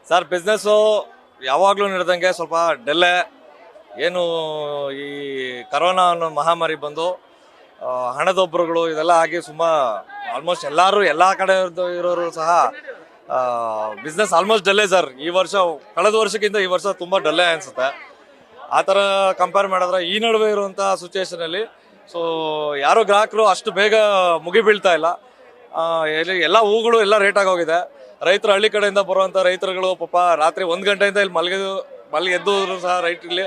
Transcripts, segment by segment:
Sir business ಯಾವಾಗಲೂ ನಡೆದಂಗೆ ಸ್ವಲ್ಪ ಡೆಲ್ಲೆ. ಏನು ಈ ಕರೋನಾ ಅನ್ನೋ ಮಹಾಮಾರಿ ಬಂದು ಹಣದೊಬ್ಬರುಗಳು ಇದೆಲ್ಲ ಆಗಿ ಆಲ್ಮೋಸ್ಟ್ ಎಲ್ಲರೂ ಎಲ್ಲ ಕಡೆ ಇರೋರು ಸಹ ಬಿಸ್ನೆಸ್ ಆಲ್ಮೋಸ್ಟ್ ಡಲ್ಲೇ ಸರ್. ಈ ವರ್ಷ ಕಳೆದ ವರ್ಷಕ್ಕಿಂತ ಈ ವರ್ಷ ತುಂಬ ಡಲ್ಲೇ ಅನಿಸುತ್ತೆ. ಆ ಥರ ಕಂಪೇರ್ ಮಾಡಿದ್ರೆ ಈ ನಡುವೆ ಇರುವಂಥ ಸಿಚುವೇಶನಲ್ಲಿ ಯಾರು ಗ್ರಾಹಕರು ಅಷ್ಟು ಬೇಗ ಮುಗಿಬೀಳ್ತಾ ಇಲ್ಲ. ಎಲ್ಲ ಹೂಗಳು ಎಲ್ಲ ರೇಟ್ ಆಗೋಗಿದೆ. ರೈತರು ಹಳ್ಳಿ ಕಡೆಯಿಂದ ಬರುವಂಥ ರೈತರುಗಳು ಪಾಪ ರಾತ್ರಿ 1 ಗಂಟೆಯಿಂದ ಇಲ್ಲಿ ಮಲಗಿ ಎದ್ದು ಸಹ ರೈತರಲ್ಲಿ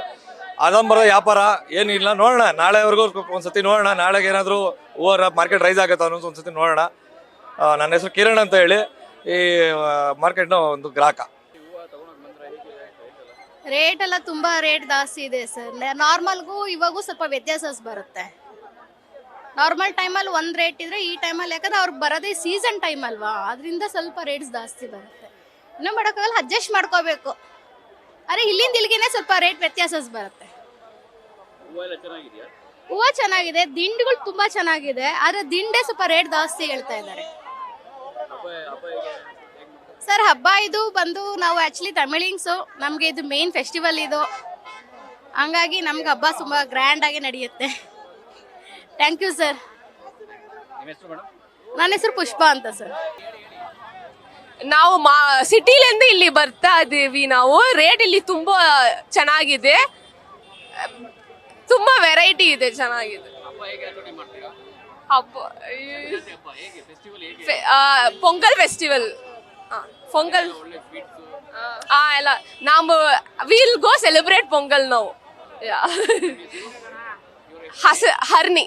ಆದಂಬರದ ವ್ಯಾಪಾರ ಏನಿಲ್ಲ. ನೋಡೋಣ ನಾಳೆವರೆಗೂ ಒಂದ್ಸತಿ ನೋಡೋಣ. ನಾಳೆಗೆ ಏನಾದರೂ ಹೂವರ ಮಾರ್ಕೆಟ್ ರೈಸ್ ಆಗುತ್ತಾ ಅನ್ನೋದು ಒಂದ್ಸತಿ ನೋಡೋಣ. ನನ್ನ ಹೆಸರು ಕಿರಣ್ ಅಂತ ಹೇಳಿ, ಈ ಮಾರ್ಕೆಟ್ನ ಒಂದು ಗ್ರಾಹಕ. ರೇಟ್ ಎಲ್ಲ ತುಂಬಾ ರೇಟ್ ಜಾಸ್ತಿ ಇದೆ ಸರ್. ನಾರ್ಮಲ್ಗೂ ಇವಾಗೂ ಸ್ವಲ್ಪ ವ್ಯತ್ಯಾಸ ಬರುತ್ತೆ. ನಾರ್ಮಲ್ ಟೈಮಲ್ಲಿ ಒಂದು ರೇಟ್ ಇದ್ರೆ ಈ ಟೈಮಲ್ಲಿ ಯಾಕಂದ್ರೆ ಅವ್ರಿಗೆ ಬರೋದೇ ಸೀಸನ್ ಟೈಮ್ ಅಲ್ವಾ, ಅದರಿಂದ ಸ್ವಲ್ಪ ರೇಟ್ಸ್ ಜಾಸ್ತಿ ಬರುತ್ತೆ. ಇನ್ನೂ ಮಾಡೋಕ್ಕಾಗಲ್ಲ, ಅಡ್ಜಸ್ಟ್ ಮಾಡ್ಕೋಬೇಕು. ಆದರೆ ಇಲ್ಲಿಂದ ಇಲ್ಲಿಗೆ ಸ್ವಲ್ಪ ರೇಟ್ ವ್ಯತ್ಯಾಸ ಬರುತ್ತೆ. ಹೂವು ಚೆನ್ನಾಗಿದೆ, ದಿಂಡುಗಳು ತುಂಬಾ ಚೆನ್ನಾಗಿದೆ. ಆದರೆ ದಿಂಡೇ ಸ್ವಲ್ಪ ರೇಟ್ ಜಾಸ್ತಿ ಹೇಳ್ತಾ ಇದ್ದಾರೆ ಸರ್. ಹಬ್ಬ ಇದು ಬಂದು ನಾವು ಆ್ಯಕ್ಚುಲಿ ತಮಿಳಿಂಗ್ಸು, ನಮಗೆ ಇದು ಮೇನ್ ಫೆಸ್ಟಿವಲ್ ಇದು. ಹಂಗಾಗಿ ನಮ್ಗೆ ಹಬ್ಬ ತುಂಬ ಗ್ರ್ಯಾಂಡ್ ಆಗಿ ನಡೆಯುತ್ತೆ. Thank you sir. ನನ್ನ ಹೆಸರು ಪುಷ್ಪ ಅಂತ ಸರ್. ನಾವು ಸಿಟಿಲಿಂದ ಇಲ್ಲಿ ಬರ್ತಾ ಇದ್ದೀವಿ. ನಾವು ರೇಟ್ ಇಲ್ಲಿ ತುಂಬಾ ಚೆನ್ನಾಗಿದೆ, ತುಂಬಾ ವೆರೈಟಿ ಇದೆ, ಚೆನ್ನಾಗಿದೆ. ಹಬ್ಬ ಪೊಂಗಲ್ ಫೆಸ್ಟಿವಲ್, ಪೊಂಗಲ್ ಎಲ್ಲ ನಾವು ವಿಲ್ ಗೋ ಸೆಲೆಬ್ರೇಟ್ ಪೊಂಗಲ್ ನಾವು. ಹರ್ನಿ.